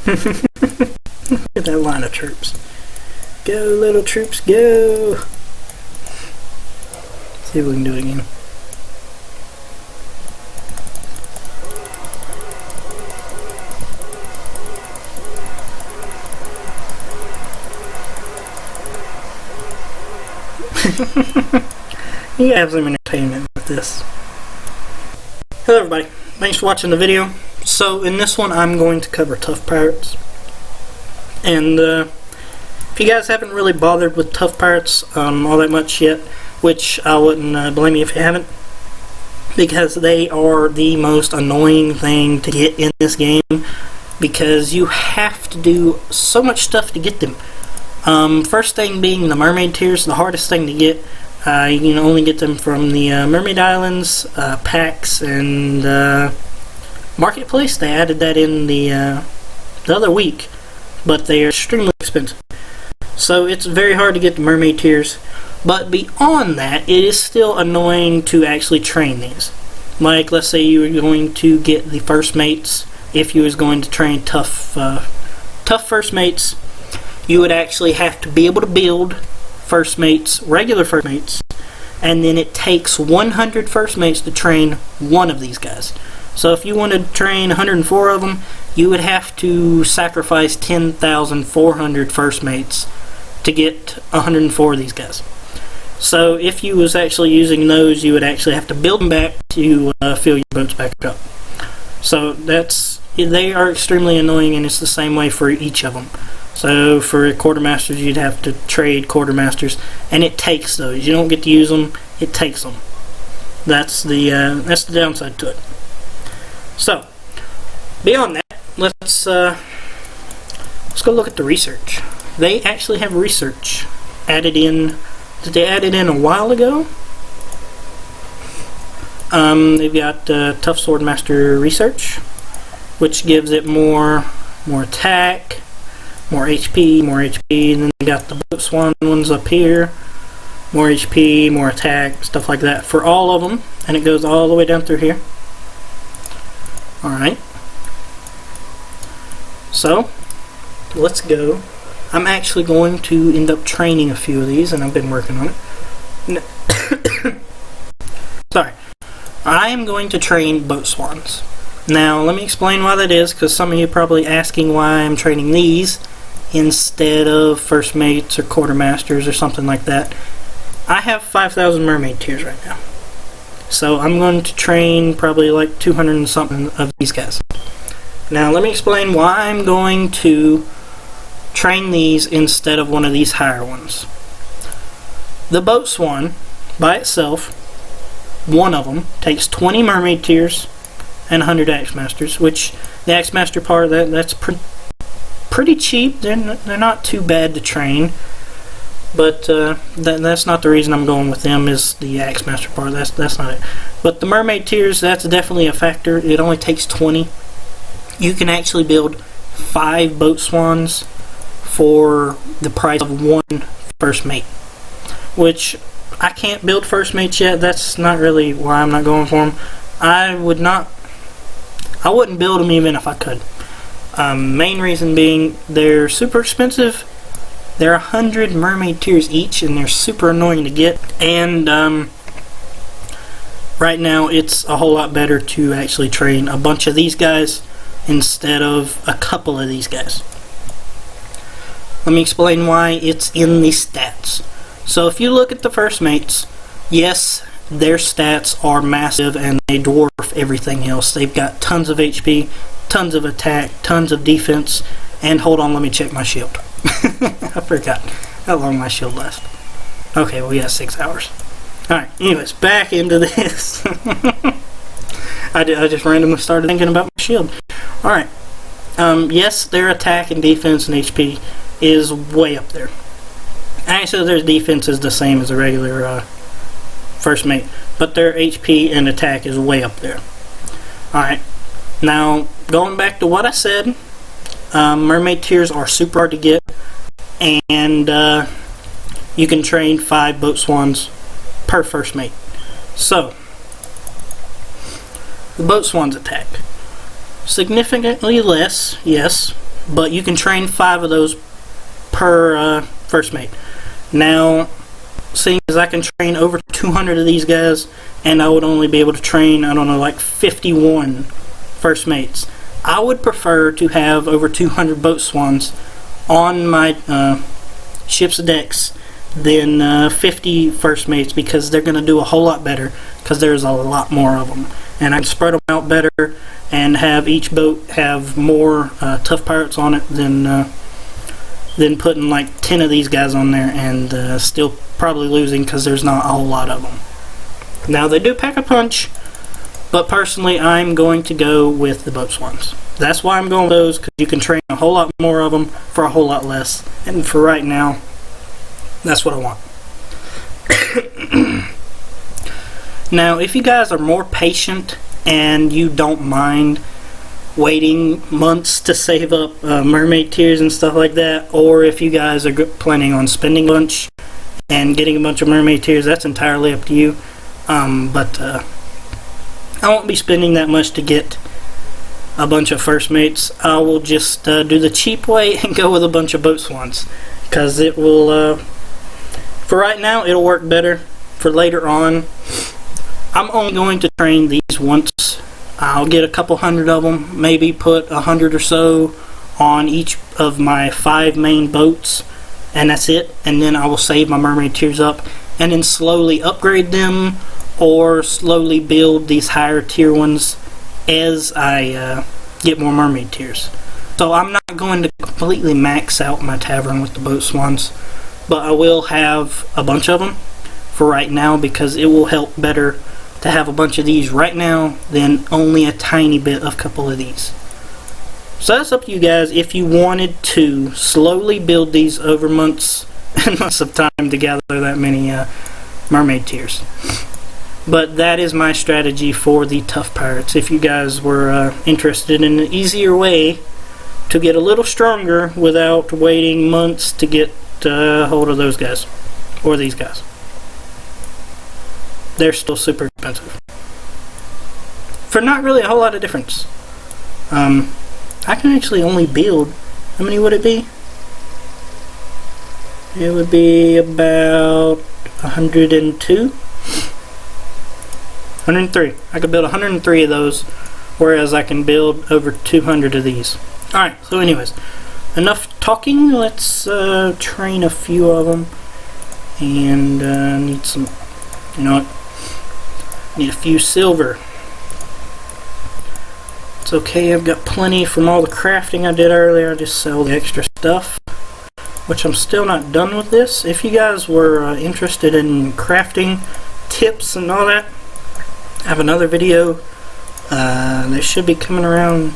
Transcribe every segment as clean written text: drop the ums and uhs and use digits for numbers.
Look at that line of troops. Go, little troops, go! See if we can do it again. You have some entertainment with this. Hello everybody, thanks for watching the video. So in this one I'm going to cover tough pirates. And if you guys haven't really bothered with tough pirates all that much yet, which I wouldn't blame you if you haven't, because they are the most annoying thing to get in this game, because you have to do so much stuff to get them. First thing being the mermaid tiers, the hardest thing to get. You can only get them from the Mermaid Islands, packs, and Marketplace. They added that in the other week, but they are extremely expensive. So it's very hard to get the mermaid tiers. But beyond that, it is still annoying to actually train these. Like, let's say you were going to get the first mates. If you was going to train tough first mates, you would actually have to be able to build first mates, regular first mates, and then it takes 100 first mates to train one of these guys. So if you wanted to train 104 of them, you would have to sacrifice 10,400 first mates to get 104 of these guys. So if you was actually using those, you would actually have to build them back to fill your boats back up. So they are extremely annoying, and it's the same way for each of them. So for quartermasters, you'd have to trade quartermasters, and it takes those. You don't get to use them; it takes them. That's the downside to it. So beyond that, let's go look at the research. They actually have research added in. Did they add it in a while ago? They've got Tough Swordmaster research, which gives it more attack, more HP, and then they got the Boat Swan ones up here, more HP, more attack, stuff like that for all of them, and it goes all the way down through here. Alright, so let's go. I'm actually going to end up training a few of these, and I've been working on it. Sorry. I am going to train Boat Swans. Now, let me explain why that is, because some of you are probably asking why I'm training these instead of first mates or quartermasters or something like that. I have 5,000 mermaid tiers right now. So I'm going to train probably like 200 and something of these guys. Now, let me explain why I'm going to train these instead of one of these higher ones. The Boat Swan, by itself, one of them, takes 20 mermaid tiers and 100 axe masters, which the axe master part, that's pretty cheap. They're not too bad to train, but that's not the reason I'm going with them, is the axe master part. That's not it. But the mermaid tiers, that's definitely a factor. It only takes 20. You can actually build 5 Boat Swans for the price of 1 first mate, which I can't build first mates yet. That's not really why I'm not going for them. I wouldn't build them even if I could. Main reason being, they're super expensive. They're 100 mermaid tiers each, and they're super annoying to get. And right now, it's a whole lot better to actually train a bunch of these guys instead of a couple of these guys. Let me explain why it's in the stats. So if you look at the first mates, yes, their stats are massive and they dwarf everything else. They've got tons of HP, tons of attack, tons of defense, and hold on, let me check my shield. I forgot how long my shield lasts. Okay, well, we got 6 hours. Alright, anyways, back into this. I just randomly started thinking about my shield. Alright, yes, their attack and defense and HP is way up there. Actually, their defense is the same as a regular first mate, but their HP and attack is way up there. Alright, now going back to what I said, mermaid tiers are super hard to get, and you can train 5 Boat Swans per first mate. So, the Boat Swans attack. Significantly less, yes, but you can train 5 of those per first mate. Now, seeing as I can train over 200 of these guys, and I would only be able to train, I don't know, like 51 first mates, I would prefer to have over 200 boat swans on my ship's decks than 50 first mates, because they're going to do a whole lot better because there's a lot more of them, and I can spread them out better and have each boat have more tough pirates on it than putting like 10 of these guys on there and still probably losing because there's not a whole lot of them. Now, they do pack a punch, but personally I'm going to go with the boat swans. That's why I'm going with those, because you can train a whole lot more of them for a whole lot less, and for right now that's what I want. Now, if you guys are more patient and you don't mind waiting months to save up mermaid tears and stuff like that, or if you guys are planning on spending a bunch and getting a bunch of mermaid tears, that's entirely up to you. But I won't be spending that much to get a bunch of first mates. I will just do the cheap way and go with a bunch of boat swans, because it will, for right now, it'll work better. For later on, I'm only going to train these once. I'll get a couple hundred of them, maybe put 100 or so on each of my 5 main boats, and that's it. And then I will save my mermaid tiers up and then slowly upgrade them, or slowly build these higher tier ones as I get more mermaid tiers. So I'm not going to completely max out my tavern with the boat swans, but I will have a bunch of them for right now, because it will help better to have a bunch of these right now than only a tiny bit of a couple of these. So that's up to you guys if you wanted to slowly build these over months and months of time to gather that many mermaid tiers. But that is my strategy for the tough pirates. If you guys were interested in an easier way to get a little stronger without waiting months to get a hold of those guys or these guys. They're still super expensive for not really a whole lot of difference. I can actually only build, how many would it be? It would be about 102, 103. I could build 103 of those, whereas I can build over 200 of these. Alright, so anyways, enough talking. Let's train a few of them, and need some, you know what? Need a few silver. It's okay, I've got plenty from all the crafting I did earlier. I just sell the extra stuff, which I'm still not done with this. If you guys were interested in crafting tips and all that, I have another video that should be coming around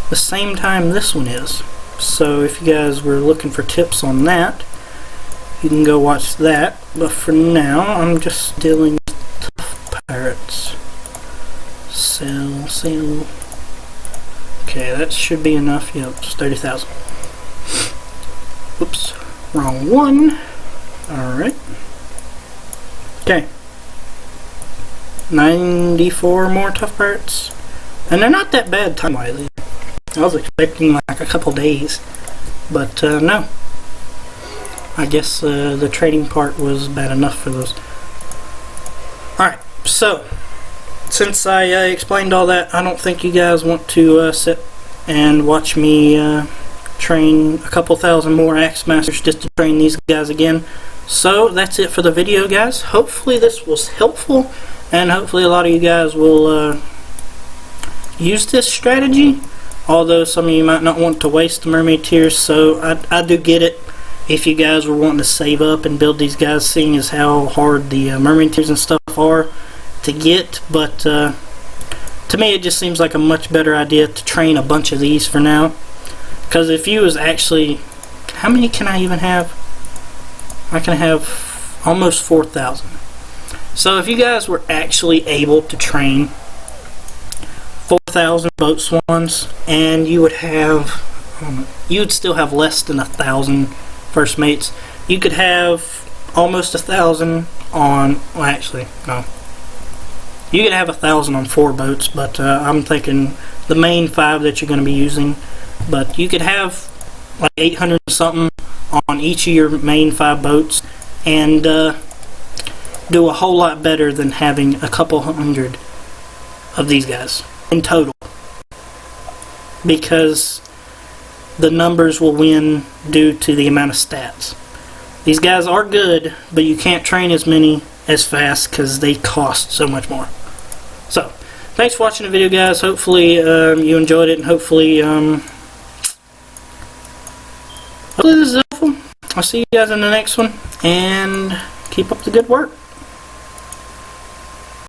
the same time this one is. So if you guys were looking for tips on that, you can go watch that. But for now, I'm just dealing with tough pirates. Sell. Okay, that should be enough. Yep, just 30,000. Oops, wrong one. Alright. Okay. 94 more tough pirates. And they're not that bad time-wise. I was expecting like a couple days. But no. I guess the trading part was bad enough for those. Alright, so since I explained all that, I don't think you guys want to sit and watch me train a couple thousand more Axe Masters just to train these guys again. So that's it for the video, guys. Hopefully this was helpful, and hopefully a lot of you guys will use this strategy, although some of you might not want to waste the mermaid tiers. So I do get it if you guys were wanting to save up and build these guys, seeing as how hard the mermaid tiers and stuff are to get. But to me it just seems like a much better idea to train a bunch of these for now, because if you was actually, how many can I even have? I can have almost 4,000. So if you guys were actually able to train 4,000 boat swans, and you would have, you would still have less than 1,000 first mates. You could have almost 1,000 on, well actually, no. You could have 1,000 on 4 boats, but I'm thinking the main 5 that you're going to be using, but you could have like 800 something on each of your main 5 boats and do a whole lot better than having a couple hundred of these guys in total, because the numbers will win due to the amount of stats. These guys are good, but you can't train as many as fast because they cost so much more. So, thanks for watching the video, guys. Hopefully you enjoyed it, and hopefully this is helpful. I'll see you guys in the next one, and keep up the good work.